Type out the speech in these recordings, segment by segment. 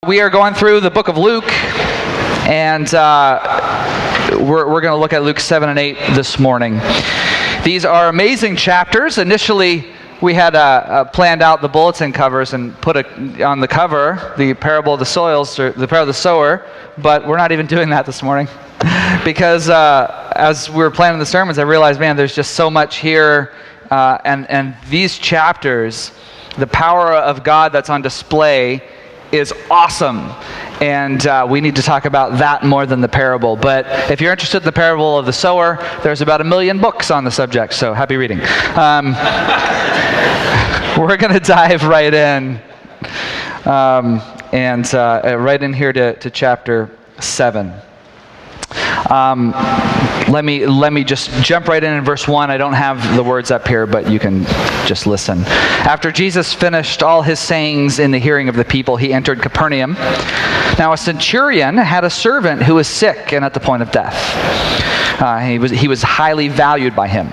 We are going through the book of Luke, and we're going to look at Luke 7 and 8 this morning. These are amazing chapters. Initially, we had planned out the bulletin covers and put on the cover the parable of the soils, or the parable of the sower, but we're not even doing that this morning. Because as we were planning the sermons, I realized, man, there's just so much here, and these chapters, the power of God that's on display is awesome, and we need to talk about that more than the parable. But if you're interested in the parable of the sower, there's about 1 million books on the subject, so happy reading. We're going to dive right in, and right in here to chapter 7. Let me just jump right in verse 1. I don't have the words up here, but you can just listen. After Jesus finished all his sayings in the hearing of the people, he entered Capernaum. Now a centurion had a servant who was sick and at the point of death. He was highly valued by him.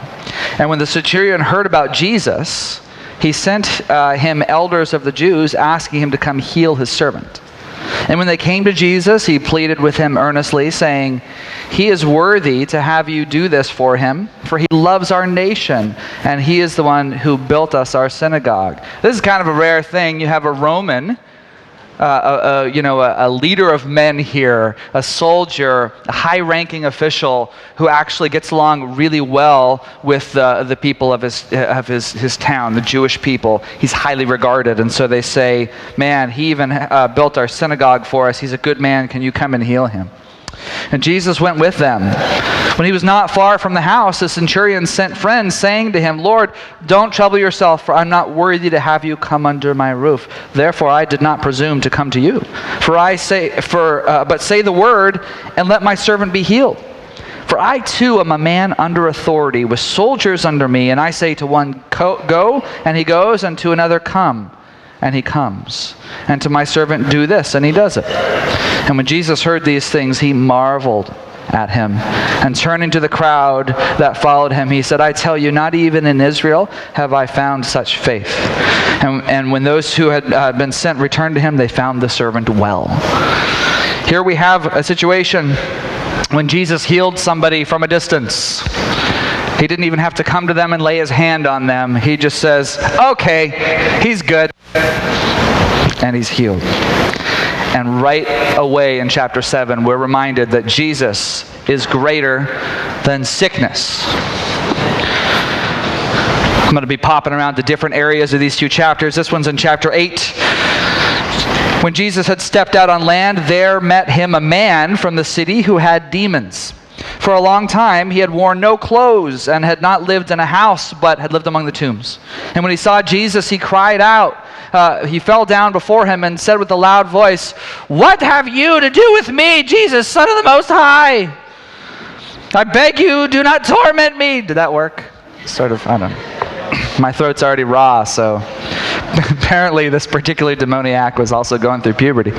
And when the centurion heard about Jesus, he sent him elders of the Jews, asking him to come heal his servant. And when they came to Jesus, he pleaded with him earnestly, saying, "He is worthy to have you do this for him, for he loves our nation, and he is the one who built us our synagogue." This is kind of a rare thing. You have a Roman, a leader of men here, a soldier, a high-ranking official who actually gets along really well with the people of his town, the Jewish people. He's highly regarded, and so they say, "Man, he even built our synagogue for us. He's a good man. Can you come and heal him?" And Jesus went with them. When he was not far from the house, the centurion sent friends, saying to him, "Lord, don't trouble yourself, for I'm not worthy to have you come under my roof. Therefore I did not presume to come to you. But say the word, and let my servant be healed. For I too am a man under authority, with soldiers under me, and I say to one, go, and he goes, and to another, come, and he comes. And to my servant, do this, and he does it." And when Jesus heard these things, he marveled at him. And turning to the crowd that followed him, he said, "I tell you, not even in Israel have I found such faith." And when those who had been sent returned to him, they found the servant well. Here we have a situation when Jesus healed somebody from a distance. He didn't even have to come to them and lay his hand on them. He just says, "Okay, he's good." And he's healed. And right away in chapter 7, we're reminded that Jesus is greater than sickness. I'm going to be popping around to different areas of these two chapters. This one's in chapter 8. When Jesus had stepped out on land, there met him a man from the city who had demons. For a long time he had worn no clothes and had not lived in a house, but had lived among the tombs. And when he saw Jesus, he cried out. He fell down before him and said with a loud voice, "What have you to do with me, Jesus, Son of the Most High? I beg you, do not torment me." Did that work? I don't know. My throat's already raw, so apparently this particular demoniac was also going through puberty.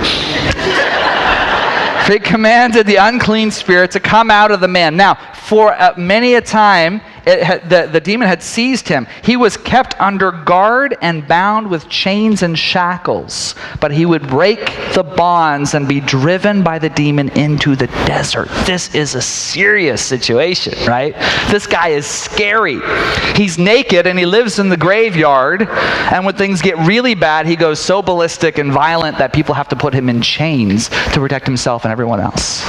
He commanded the unclean spirit to come out of the man. Now, for many a time, the demon had seized him. He was kept under guard and bound with chains and shackles. But he would break the bonds and be driven by the demon into the desert. This is a serious situation, right? This guy is scary. He's naked and he lives in the graveyard. And when things get really bad, he goes so ballistic and violent that people have to put him in chains to protect himself and everyone else.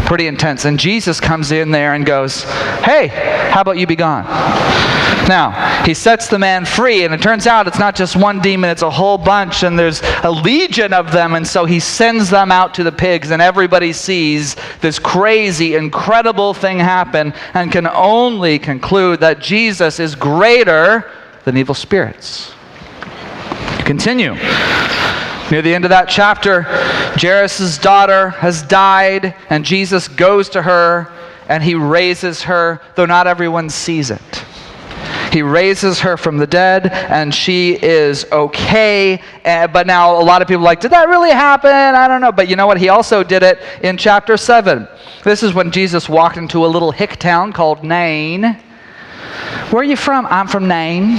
Pretty intense. And Jesus comes in there and goes, "Hey, how about you be gone?" Now, he sets the man free, and it turns out it's not just one demon, it's a whole bunch, and there's a legion of them, and so he sends them out to the pigs, and everybody sees this crazy, incredible thing happen, and can only conclude that Jesus is greater than evil spirits. Continue. Near the end of that chapter, Jairus' daughter has died, and Jesus goes to her, and he raises her, though not everyone sees it. He raises her from the dead, and she is okay. But now a lot of people are like, did that really happen? I don't know. But you know what? He also did it in chapter 7. This is when Jesus walked into a little hick town called Nain. Where are you from? I'm from Nain.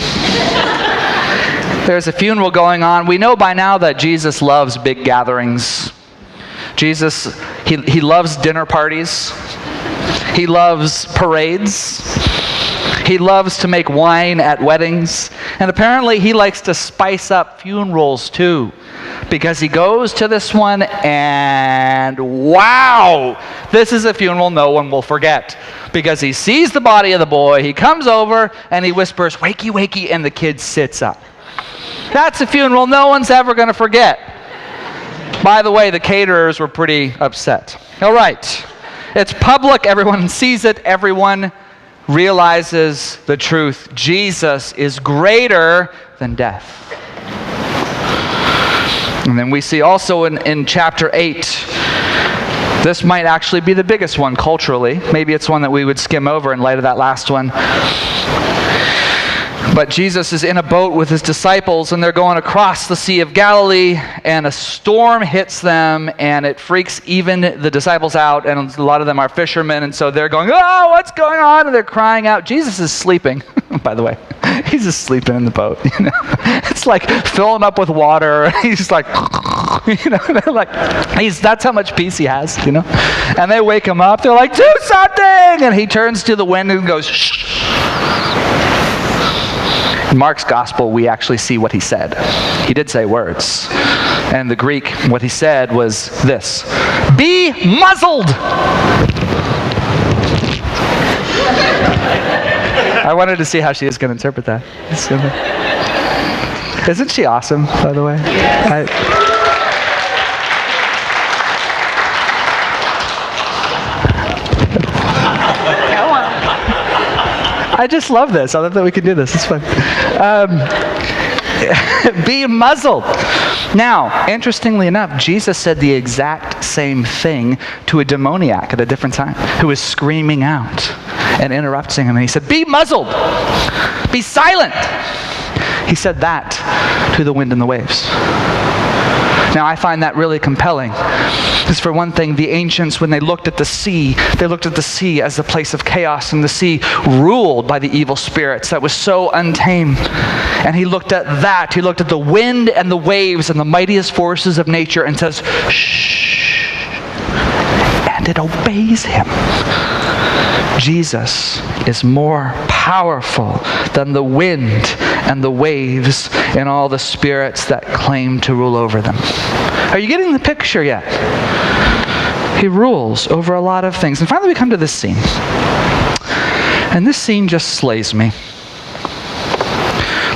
There's a funeral going on. We know by now that Jesus loves big gatherings. Jesus, he loves dinner parties. He loves parades. He loves to make wine at weddings. And apparently he likes to spice up funerals too. Because he goes to this one and wow, this is a funeral no one will forget. Because he sees the body of the boy, he comes over and he whispers, "Wakey, wakey," and the kid sits up. That's a funeral no one's ever going to forget. By the way, the caterers were pretty upset. All right. It's public. Everyone sees it. Everyone realizes the truth. Jesus is greater than death. And then we see also in chapter 8, this might actually be the biggest one culturally. Maybe it's one that we would skim over in light of that last one. But Jesus is in a boat with his disciples, and they're going across the Sea of Galilee, and a storm hits them, and it freaks even the disciples out, and a lot of them are fishermen, and so they're going, "Oh, what's going on?" And they're crying out. Jesus is sleeping, by the way. He's just sleeping in the boat. You know? It's like filling up with water. He's like, you know, they're like, that's how much peace he has, you know? And they wake him up. They're like, "Do something!" And he turns to the wind and goes, "Shh." In Mark's gospel, we actually see what he said. He did say words. And the Greek, what he said was this: "Be muzzled!" I wanted to see how she is going to interpret that. Isn't she awesome, by the way? I just love this. I love that we can do this. It's fun. Be muzzled. Now, interestingly enough, Jesus said the exact same thing to a demoniac at a different time who was screaming out and interrupting him. And he said, "Be muzzled. Be silent." He said that to the wind and the waves. Now, I find that really compelling. Because for one thing, the ancients, when they looked at the sea, they looked at the sea as a place of chaos, and the sea ruled by the evil spirits that was so untamed. And he looked at that. He looked at the wind and the waves and the mightiest forces of nature and says, "Shh." And it obeys him. Jesus is more powerful than the wind and the waves and all the spirits that claim to rule over them. Are you getting the picture yet? He rules over a lot of things. And finally we come to this scene. And this scene just slays me.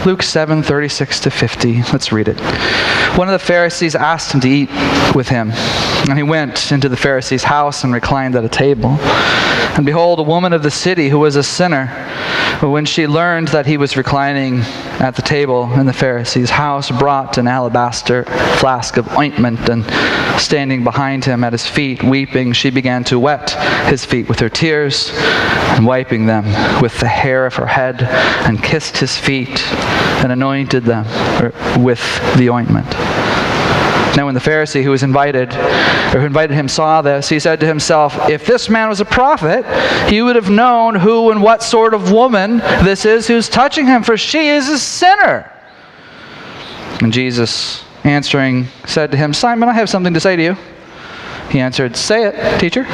Luke 7:36-50. Let's read it. One of the Pharisees asked him to eat with him. And he went into the Pharisee's house and reclined at a table. And behold, a woman of the city who was a sinner, when she learned that he was reclining at the table in the Pharisee's house, brought an alabaster flask of ointment, and standing behind him at his feet, weeping, she began to wet his feet with her tears, and wiping them with the hair of her head, and kissed his feet, and anointed them with the ointment. Now when the Pharisee who invited him saw this, he said to himself, "If this man was a prophet, he would have known who and what sort of woman this is who's touching him, for she is a sinner." And Jesus, answering, said to him, "Simon, I have something to say to you." He answered, "Say it, teacher."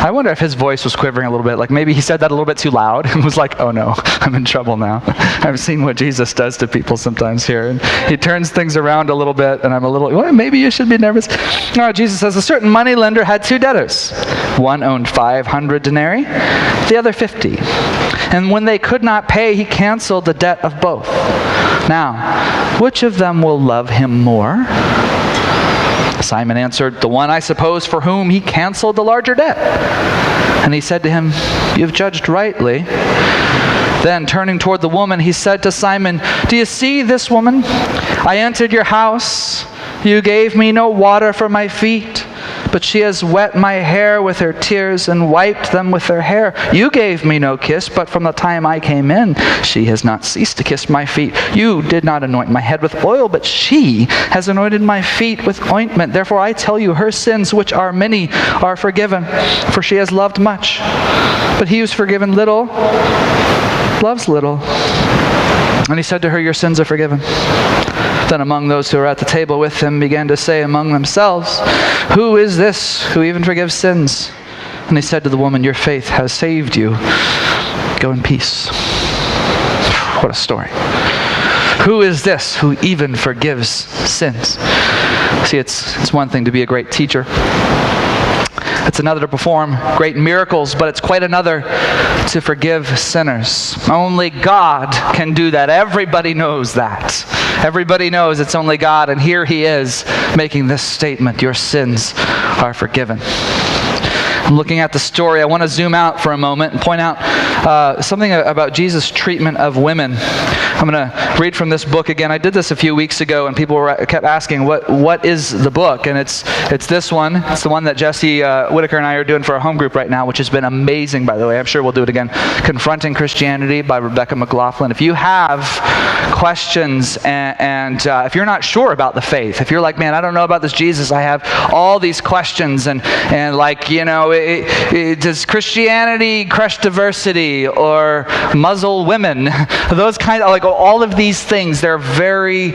I wonder if his voice was quivering a little bit. Like maybe he said that a little bit too loud and was like, "Oh no, I'm in trouble now." I've seen what Jesus does to people sometimes here. And he turns things around a little bit, and I'm a little, well, maybe you should be nervous. No, Jesus says, "A certain moneylender had two debtors. One owed 500 denarii, the other 50. And when they could not pay, he canceled the debt of both. Now, which of them will love him more?" Simon answered, "The one, I suppose, for whom he canceled the larger debt." And he said to him, "You have judged rightly." Then, turning toward the woman, he said to Simon, "Do you see this woman? I entered your house. You gave me no water for my feet, but she has wet my hair with her tears and wiped them with her hair. You gave me no kiss, but from the time I came in, she has not ceased to kiss my feet. You did not anoint my head with oil, but she has anointed my feet with ointment. Therefore I tell you, her sins, which are many, are forgiven, for she has loved much. But he who's forgiven little, loves little." And he said to her, your sins are forgiven. Then among those who were at the table with him began to say among themselves, who is this who even forgives sins? And he said to the woman, your faith has saved you. Go in peace. What a story. Who is this who even forgives sins? See, it's one thing to be a great teacher. It's another to perform great miracles, but it's quite another to forgive sinners. Only God can do that. Everybody knows that. Everybody knows it's only God, and here he is making this statement, your sins are forgiven. I'm looking at the story. I want to zoom out for a moment and point out something about Jesus' treatment of women. I'm going to read from this book again. I did this a few weeks ago, and people kept asking, what is the book? And it's this one. It's the one that Jesse Whitaker and I are doing for our home group right now, which has been amazing, by the way. I'm sure we'll do it again. Confronting Christianity by Rebecca McLaughlin. If you have questions and if you're not sure about the faith, if you're like, man, I don't know about this Jesus, I have all these questions, and like, you know, does Christianity crush diversity or muzzle women? Those kind of, like, all of these things, they're very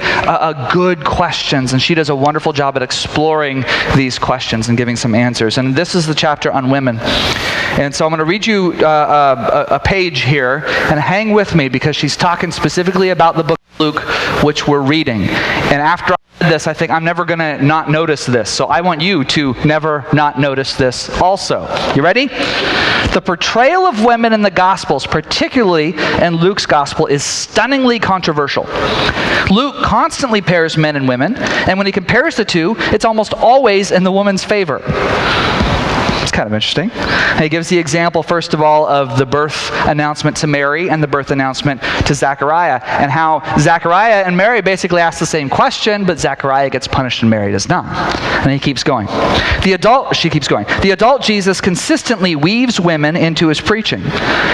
good questions, and she does a wonderful job at exploring these questions and giving some answers. And this is the chapter on women. And so I'm going to read you a page here, and hang with me because she's talking specifically about the book of Luke, which we're reading. And after I read this, I think I'm never going to not notice this. So I want you to never not notice this also. You ready? The portrayal of women in the Gospels, particularly in Luke's Gospel, is stunningly controversial. Luke constantly pairs men and women, and when he compares the two, it's almost always in the woman's favor. It's kind of interesting. He gives the example, first of all, of the birth announcement to Mary and the birth announcement to Zechariah, and how Zechariah and Mary basically ask the same question, but Zechariah gets punished and Mary does not. And he keeps going. She keeps going. The adult Jesus consistently weaves women into his preaching.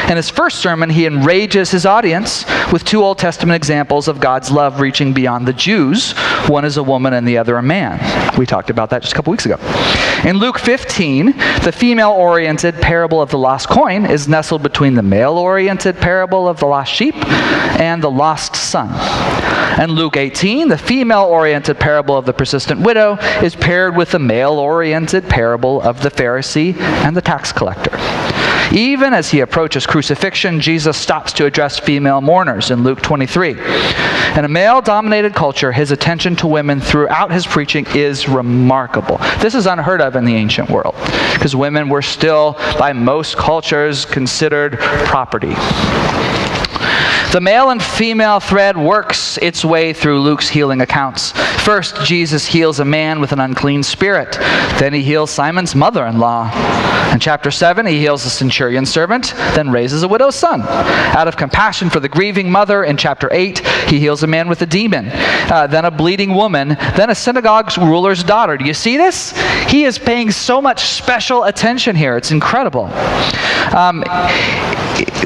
In his first sermon, he enrages his audience with two Old Testament examples of God's love reaching beyond the Jews. One is a woman and the other a man. We talked about that just a couple weeks ago. In Luke 15, the female-oriented parable of the lost coin is nestled between the male-oriented parable of the lost sheep and the lost son. In Luke 18, the female-oriented parable of the persistent widow is paired with the male-oriented parable of the Pharisee and the tax collector. Even as he approaches crucifixion, Jesus stops to address female mourners in Luke 23. In a male-dominated culture, his attention to women throughout his preaching is remarkable. This is unheard of in the ancient world, because women were still, by most cultures, considered property. The male and female thread works its way through Luke's healing accounts. First, Jesus heals a man with an unclean spirit. Then he heals Simon's mother-in-law. In chapter 7, he heals a centurion's servant, then raises a widow's son. Out of compassion for the grieving mother, in chapter 8, he heals a man with a demon, then a bleeding woman, then a synagogue ruler's daughter. Do you see this? He is paying so much special attention here. It's incredible.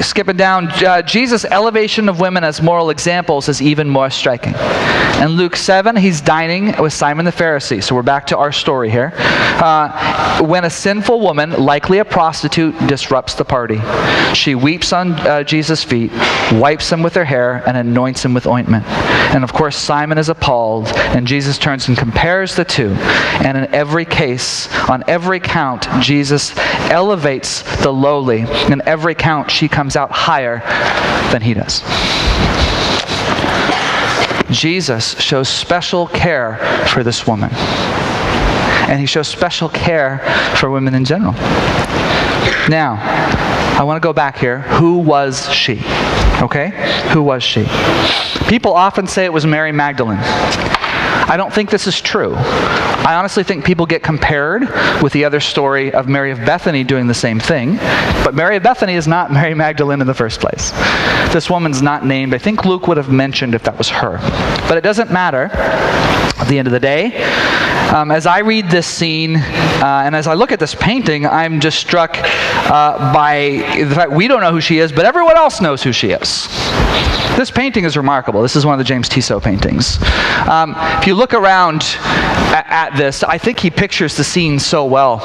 Skipping down, Jesus' elevation of women as moral examples is even more striking. In Luke 7, he's dining with Simon the Pharisee. So we're back to our story here. When a sinful woman, likely a prostitute, disrupts the party, she weeps on Jesus' feet, wipes him with her hair, and anoints him with ointment. And of course, Simon is appalled, and Jesus turns and compares the two. And in every case, on every count, Jesus elevates the lowly. In every count, she comes out higher than he does. Jesus shows special care for this woman. And he shows special care for women in general. Now, I want to go back here. Who was she? Okay? Who was she? People often say it was Mary Magdalene. I don't think this is true. I honestly think people get compared with the other story of Mary of Bethany doing the same thing. But Mary of Bethany is not Mary Magdalene in the first place. This woman's not named. I think Luke would have mentioned if that was her. But it doesn't matter. At the end of the day, as I read this scene and as I look at this painting, I'm just struck by the fact we don't know who she is, but everyone else knows who she is. This painting is remarkable. This is one of the James Tissot paintings. If you look around at this, I think he pictures the scene so well.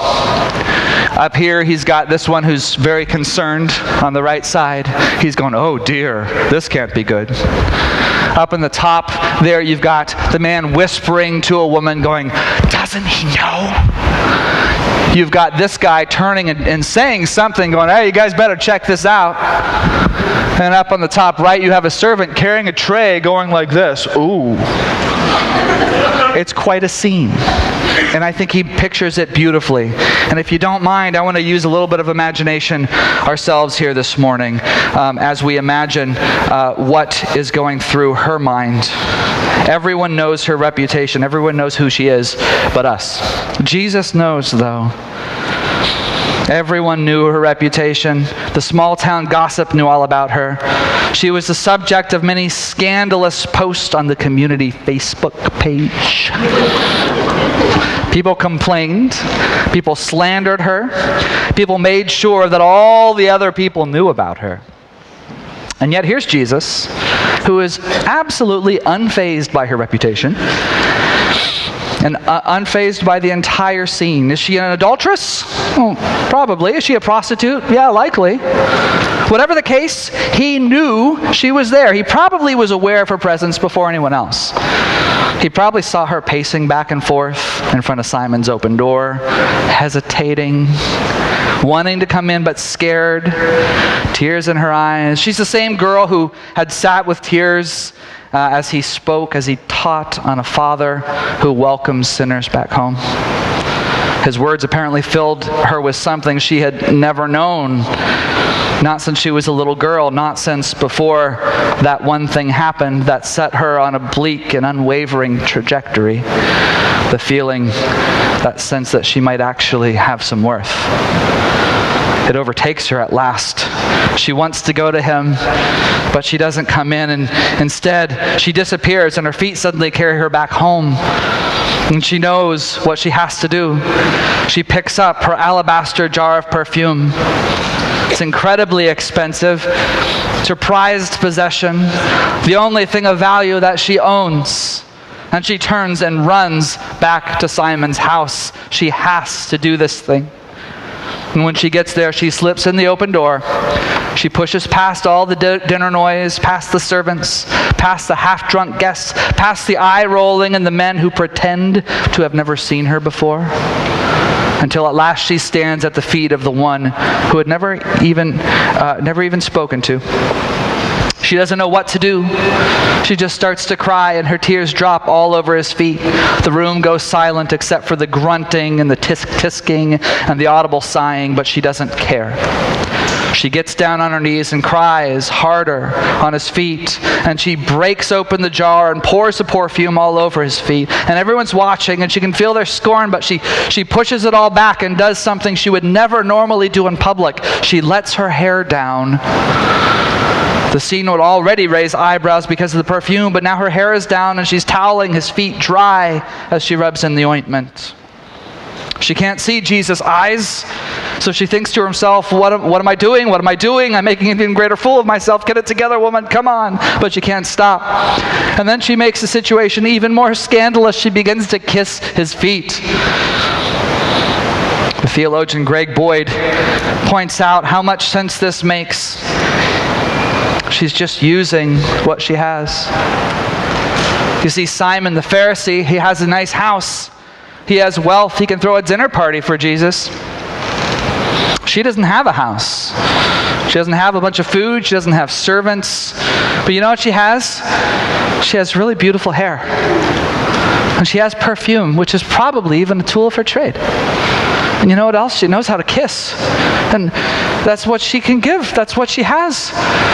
Up here, he's got this one who's very concerned on the right side. He's going, oh dear, this can't be good. Up in the top there, you've got the man whispering to a woman going, doesn't he know? You've got this guy turning and saying something, going, hey, you guys better check this out. And up on the top right, you have a servant carrying a tray going like this. Ooh. It's quite a scene. And I think he pictures it beautifully. And if you don't mind, I want to use a little bit of imagination ourselves here this morning as we imagine what is going through her mind. Everyone knows her reputation. Everyone knows who she is but us. Jesus knows, though. Everyone knew her reputation. The small town gossip knew all about her. She was the subject of many scandalous posts on the community Facebook page. People complained. People slandered her. People made sure that all the other people knew about her. And yet here's Jesus, who is absolutely unfazed by her reputation and unfazed by the entire scene. Is she an adulteress? Well, probably. Is she a prostitute? Yeah, likely. Whatever the case, he knew she was there. He probably was aware of her presence before anyone else. He probably saw her pacing back and forth in front of Simon's open door, hesitating, wanting to come in but scared, tears in her eyes. She's the same girl who had sat with tears as he spoke, as he taught on a father who welcomes sinners back home. His words apparently filled her with something she had never known, not since she was a little girl, not since before that one thing happened that set her on a bleak and unwavering trajectory. The feeling, that sense that she might actually have some worth. It overtakes her at last. She wants to go to him, but she doesn't come in, and instead she disappears, and her feet suddenly carry her back home. And she knows what she has to do. She picks up her alabaster jar of perfume. It's incredibly expensive. It's her prized possession, the only thing of value that she owns. And she turns and runs back to Simon's house. She has to do this thing. And when she gets there, she slips in the open door. She pushes past all the dinner noise, past the servants, past the half-drunk guests, past the eye-rolling and the men who pretend to have never seen her before, until at last she stands at the feet of the one who had never even spoken to. She doesn't know what to do. She just starts to cry, and her tears drop all over his feet. The room goes silent except for the grunting and the tisk-tisking and the audible sighing, but she doesn't care. She gets down on her knees and cries harder on his feet, and she breaks open the jar and pours the perfume all over his feet. And everyone's watching, and she can feel their scorn, but she pushes it all back and does something she would never normally do in public. She lets her hair down. The scene would already raise eyebrows because of the perfume, but now her hair is down and she's toweling his feet dry as she rubs in the ointment. She can't see Jesus' eyes, so she thinks to herself, what am I doing? What am I doing? I'm making an even greater fool of myself. Get it together, woman. Come on. But she can't stop. And then she makes the situation even more scandalous. She begins to kiss his feet. The theologian Greg Boyd points out how much sense this makes. She's just using what she has. You see, Simon the Pharisee, he has a nice house. He has wealth. He can throw a dinner party for Jesus. She doesn't have a house. She doesn't have a bunch of food. She doesn't have servants. But you know what she has? She has really beautiful hair. And she has perfume, which is probably even a tool of her trade. And you know what else? She knows how to kiss. And that's what she can give. That's what she has.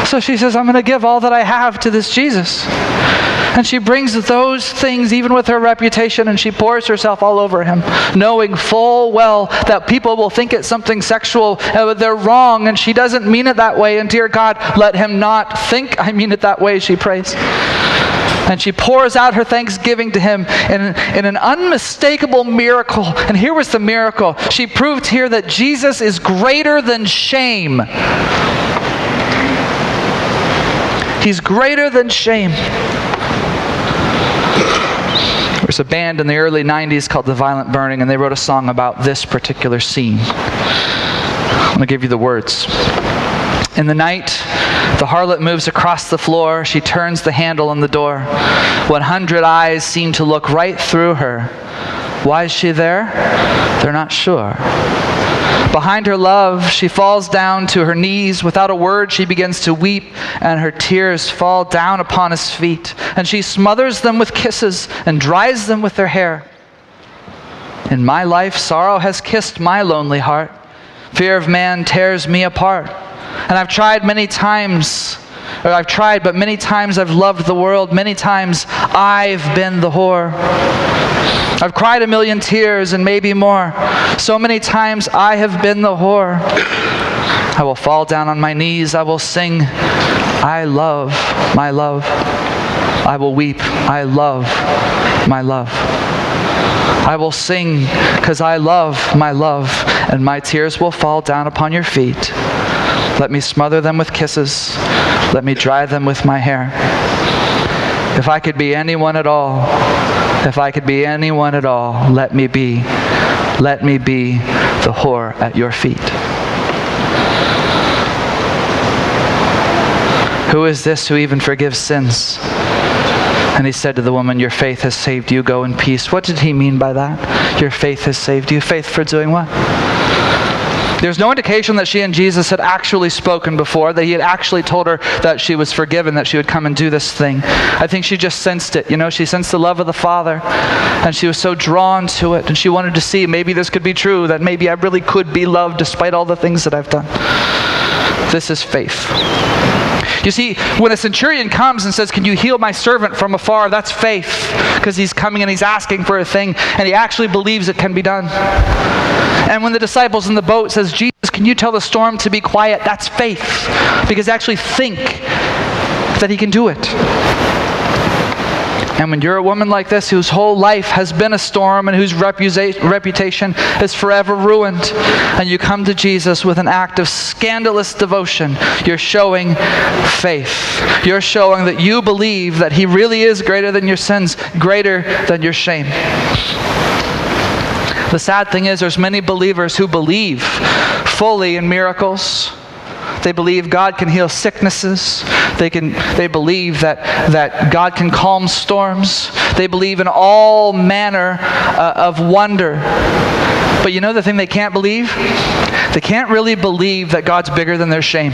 So she says, I'm going to give all that I have to this Jesus. And she brings those things, even with her reputation, and she pours herself all over him, knowing full well that people will think it's something sexual. They're wrong, and she doesn't mean it that way. And dear God, let him not think I mean it that way, she prays. And she pours out her thanksgiving to him in an unmistakable miracle. And here was the miracle. She proved here that Jesus is greater than shame. He's greater than shame. There's a band in the early 90s called The Violent Burning, and they wrote a song about this particular scene. I'm going to give you the words. In the night, the harlot moves across the floor. She turns the handle on the door. 100 eyes seem to look right through her. Why is she there? They're not sure. Behind her love, she falls down to her knees. Without a word, she begins to weep, and her tears fall down upon his feet. And she smothers them with kisses and dries them with her hair. In my life, sorrow has kissed my lonely heart. Fear of man tears me apart. And I've tried, but many times I've loved the world. Many times I've been the whore. I've cried 1,000,000 tears and maybe more. So many times I have been the whore. I will fall down on my knees. I will sing, I love my love. I will weep, I love my love. I will sing because I love my love, and my tears will fall down upon your feet. Let me smother them with kisses. Let me dry them with my hair. If I could be anyone at all, let me be the whore at your feet. Who is this who even forgives sins? And he said to the woman, your faith has saved you. Go in peace. What did he mean by that? Your faith has saved you. Faith for doing what? There's no indication that she and Jesus had actually spoken before, that he had actually told her that she was forgiven, that she would come and do this thing. I think she just sensed it. She sensed the love of the Father, and she was so drawn to it, and she wanted to see maybe this could be true, that maybe I really could be loved despite all the things that I've done. This is faith. You see, when a centurion comes and says, can you heal my servant from afar? That's faith, because he's coming and he's asking for a thing, and he actually believes it can be done. And when the disciples in the boat says, Jesus, can you tell the storm to be quiet? That's faith, because they actually think that he can do it. And when you're a woman like this, whose whole life has been a storm and whose reputation is forever ruined, and you come to Jesus with an act of scandalous devotion, you're showing faith. You're showing that you believe that he really is greater than your sins, greater than your shame. The sad thing is, there's many believers who believe fully in miracles. They believe God can heal sicknesses. They believe that God can calm storms. They believe in all manner of wonder. But you know the thing they can't believe? They can't really believe that God's bigger than their shame.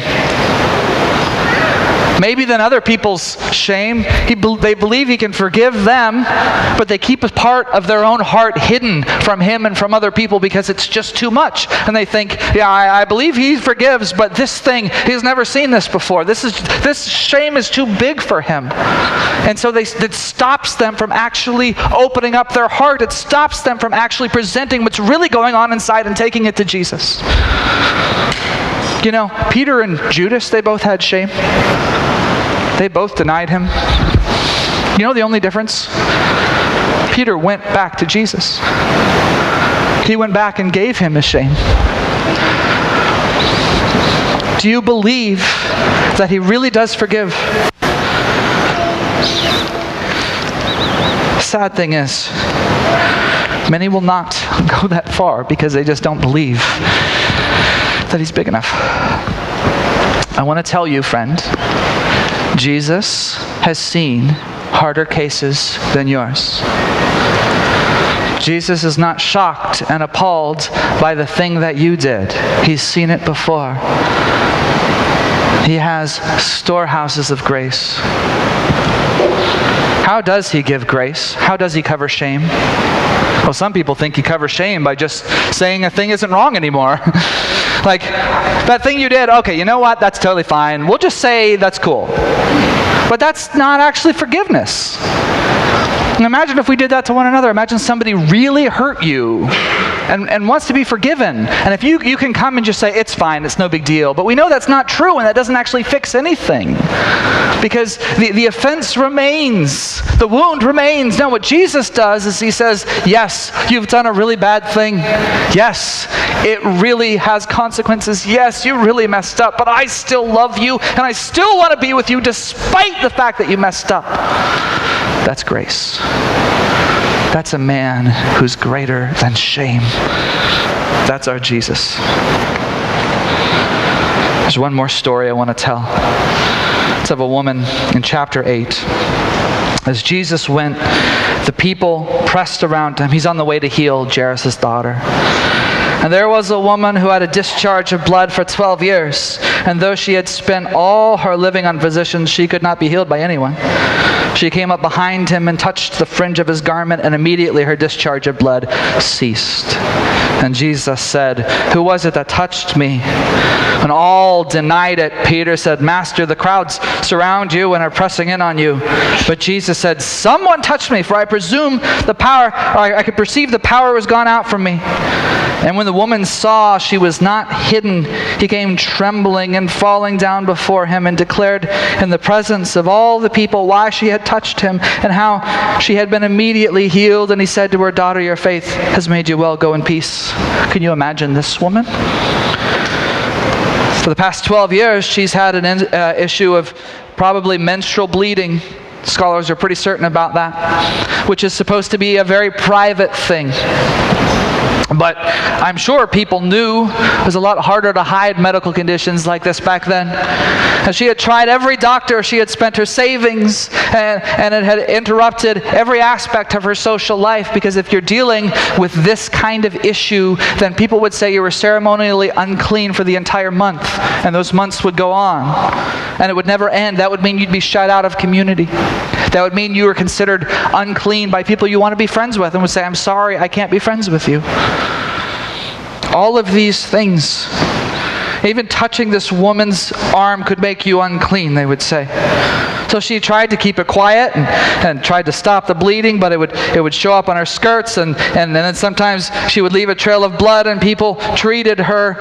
Maybe than other people's shame. They believe he can forgive them, but they keep a part of their own heart hidden from him and from other people because it's just too much. And they think, yeah, I believe he forgives, but this thing, he's never seen this before. This shame is too big for him. And so it stops them from actually opening up their heart. It stops them from actually presenting what's really going on inside and taking it to Jesus. Peter and Judas, they both had shame. They both denied him. The only difference? Peter went back to Jesus. He went back and gave him his shame. Do you believe that he really does forgive? Sad thing is, many will not go that far because they just don't believe that he's big enough. I want to tell you, friend, Jesus has seen harder cases than yours. Jesus is not shocked and appalled by the thing that you did. He's seen it before. He has storehouses of grace. How does he give grace? How does he cover shame? Well, some people think he covers shame by just saying a thing isn't wrong anymore. Like, that thing you did, okay, you know what? That's totally fine. We'll just say that's cool. But that's not actually forgiveness. And imagine if we did that to one another. Imagine somebody really hurt you. and wants to be forgiven. And if you can come and just say, it's fine, it's no big deal. But we know that's not true, and that doesn't actually fix anything. Because the offense remains. The wound remains. No, what Jesus does is he says, yes, you've done a really bad thing. Yes, it really has consequences. Yes, you really messed up, but I still love you, and I still want to be with you despite the fact that you messed up. That's grace. That's a man who's greater than shame. That's our Jesus. There's one more story I want to tell. It's of a woman in chapter 8. As Jesus went, the people pressed around him. He's on the way to heal Jairus' daughter. And there was a woman who had a discharge of blood for 12 years. And though she had spent all her living on physicians, she could not be healed by anyone. She came up behind him and touched the fringe of his garment, and immediately her discharge of blood ceased. And Jesus said, "Who was it that touched me?" When all denied it, Peter said, "Master, the crowds surround you and are pressing in on you." But Jesus said, "Someone touched me, for I presume the power, or I could perceive the power was gone out from me." And when the woman saw she was not hidden, he came trembling and falling down before him and declared in the presence of all the people why she had touched him and how she had been immediately healed. And he said to her, "Daughter, your faith has made you well. Go in peace." Can you imagine this woman? For the past 12 years, she's had an issue of probably menstrual bleeding. Scholars are pretty certain about that, which is supposed to be a very private thing. But I'm sure people knew it was a lot harder to hide medical conditions like this back then. And she had tried every doctor, she had spent her savings, and it had interrupted every aspect of her social life, because if you're dealing with this kind of issue, then people would say you were ceremonially unclean for the entire month, and those months would go on, and it would never end. That would mean you'd be shut out of community. That would mean you were considered unclean by people you want to be friends with, and would say, "I'm sorry, I can't be friends with you." All of these things, even touching this woman's arm could make you unclean, they would say. So she tried to keep it quiet and tried to stop the bleeding, but it would show up on her skirts, and then sometimes she would leave a trail of blood, and people treated her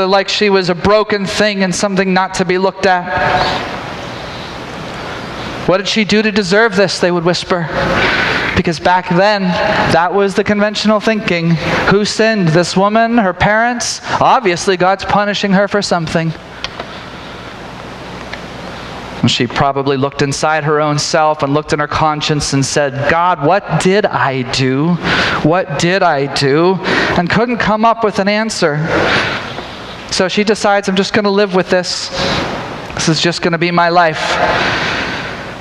like she was a broken thing and something not to be looked at. "What did she do to deserve this?" they would whisper. Because back then, that was the conventional thinking. Who sinned? This woman? Her parents? Obviously, God's punishing her for something. And she probably looked inside her own self and looked in her conscience and said, "God, what did I do? What did I do?" And couldn't come up with an answer. So she decides, "I'm just going to live with this. This is just going to be my life."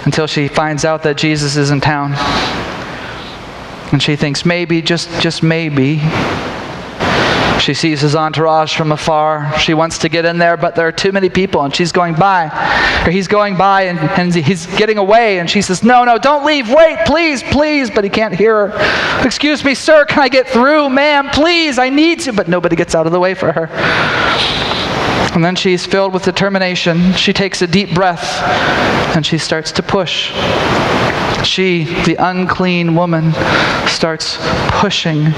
Until she finds out that Jesus is in town. And she thinks maybe, just maybe. She sees his entourage from afar. She wants to get in there, but there are too many people, and she's going by. Or he's going by, and he's getting away, and she says, no, don't leave, wait, please, please. But he can't hear her. "Excuse me, sir, can I get through? Ma'am, please, I need to." But nobody gets out of the way for her. And then she's filled with determination. She takes a deep breath, and she starts to push. She, the unclean woman, starts pushing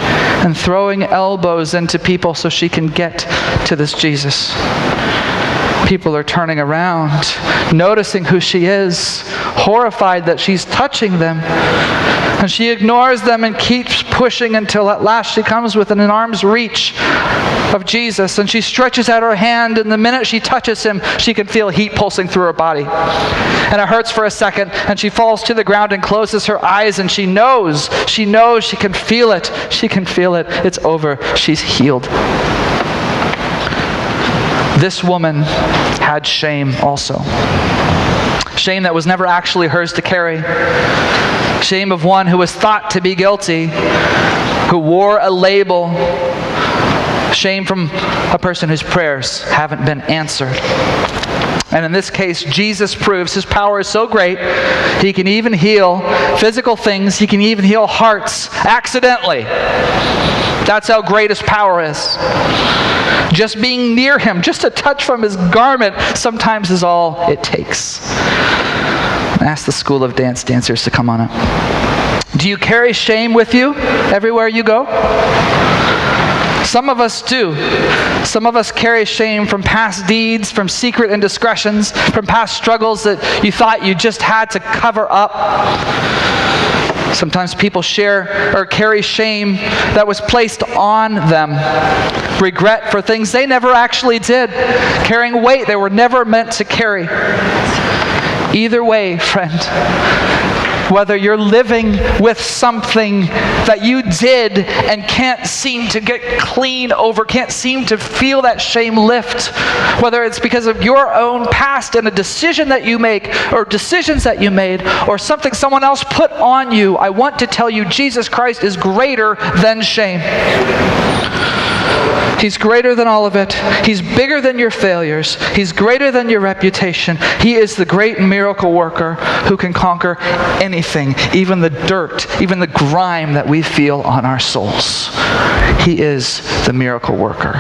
and throwing elbows into people so she can get to this Jesus. People are turning around, noticing who she is, horrified that she's touching them. And she ignores them and keeps pushing until at last she comes within an arm's reach of Jesus, and she stretches out her hand, and the minute she touches him, she can feel heat pulsing through her body. And it hurts for a second, and she falls to the ground and closes her eyes, and she knows, she can feel it. She can feel it. It's over. She's healed. This woman had shame also. Shame that was never actually hers to carry. Shame of one who was thought to be guilty, who wore a label. Shame from a person whose prayers haven't been answered. And in this case, Jesus proves his power is so great, he can even heal physical things. He can even heal hearts accidentally. That's how great his power is. Just being near him, just a touch from his garment, sometimes is all it takes. Ask the School of Dance dancers to come on up. Do you carry shame with you everywhere you go? Some of us do. Some of us carry shame from past deeds, from secret indiscretions, from past struggles that you thought you just had to cover up. Sometimes people share or carry shame that was placed on them. Regret for things they never actually did. Carrying weight they were never meant to carry. Either way, friend, whether you're living with something that you did and can't seem to get clean over, can't seem to feel that shame lift, whether it's because of your own past and a decision that you make or decisions that you made or something someone else put on you, I want to tell you Jesus Christ is greater than shame. He's greater than all of it. He's bigger than your failures. He's greater than your reputation. He is the great miracle worker who can conquer anything, even the dirt, even the grime that we feel on our souls. He is the miracle worker.